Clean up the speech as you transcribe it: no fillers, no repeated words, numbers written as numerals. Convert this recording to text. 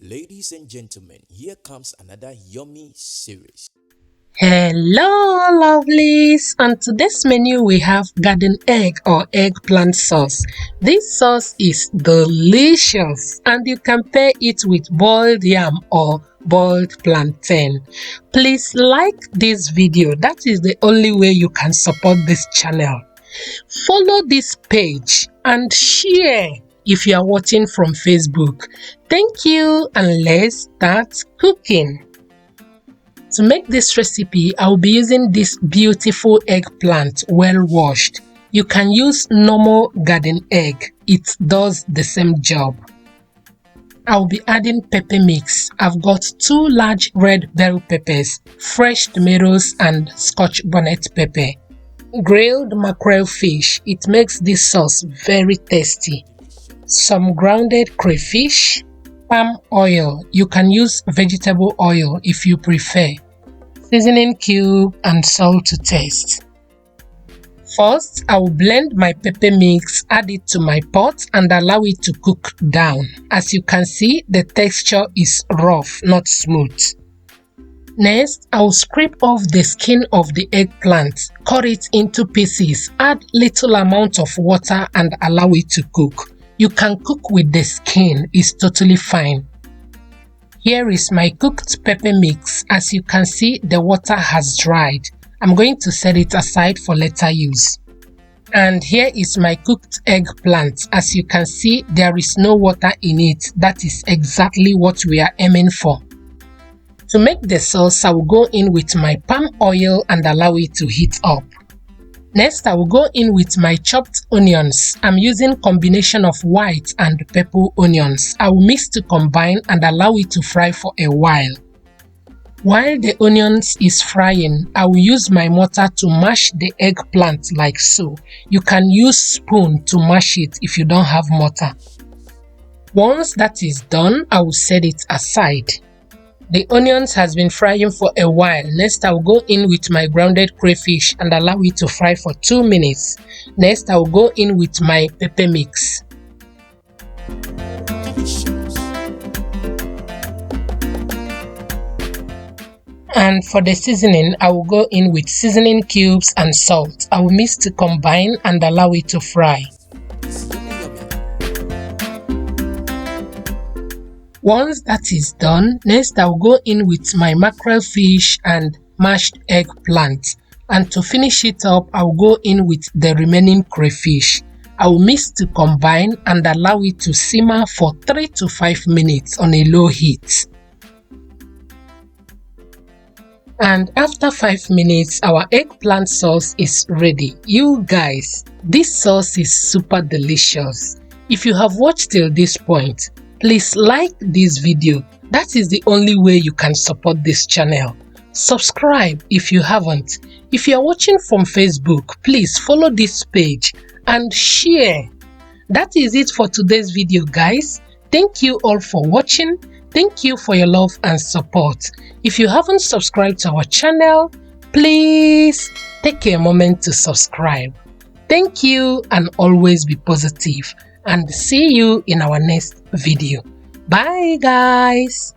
Ladies and gentlemen, here comes another yummy series. Hello lovelies, on today's menu we have garden egg or eggplant sauce. This sauce is delicious and you can pair it with boiled yam or boiled plantain. Please like this video, that is the only way you can support this channel. Follow this page and share if you are watching from Facebook. Thank you, and let's start cooking. To make this recipe, I will be using this beautiful eggplant, well washed. You can use normal garden egg, it does the same job. I will be adding pepper mix. I've got 2 large red bell peppers, fresh tomatoes and scotch bonnet pepper. Grilled mackerel fish, it makes this sauce very tasty. Some grounded crayfish, palm oil, you can use vegetable oil if you prefer, seasoning cube and salt to taste. First, I will blend my pepper mix, add it to my pot and allow it to cook down. As you can see, the texture is rough, not smooth. Next, I will scrape off the skin of the eggplant, cut it into pieces, add little amount of water and allow it to cook. You can cook with the skin, it's totally fine. Here is my cooked pepper mix. As you can see, the water has dried. I'm going to set it aside for later use. And here is my cooked eggplant. As you can see, there is no water in it. That is exactly what we are aiming for. To make the sauce, I will go in with my palm oil and allow it to heat up. Next, I will go in with my chopped onions. I'm using combination of white and purple onions. I will mix to combine and allow it to fry for a while. While the onions is frying, I will use my mortar to mash the eggplant like so. You can use spoon to mash it if you don't have mortar. Once that is done, I will set it aside. The onions has been frying for a while. Next, I will go in with my grounded crayfish and allow it to fry for 2 minutes. Next, I will go in with my pepper mix. And for the seasoning, I will go in with seasoning cubes and salt. I will mix to combine and allow it to fry. Once that is done, next I will go in with my mackerel fish and mashed eggplant. And to finish it up, I will go in with the remaining crayfish. I will mix to combine and allow it to simmer for 3 to 5 minutes on a low heat. And after 5 minutes, our eggplant sauce is ready. You guys, this sauce is super delicious. If you have watched till this point, please like this video. That is the only way you can support this channel. Subscribe if you haven't. If you are watching from Facebook, please follow this page and share. That is it for today's video, guys. Thank you all for watching. Thank you for your love and support. If you haven't subscribed to our channel, please take a moment to subscribe. Thank you and always be positive. And see you in our next video. Bye guys.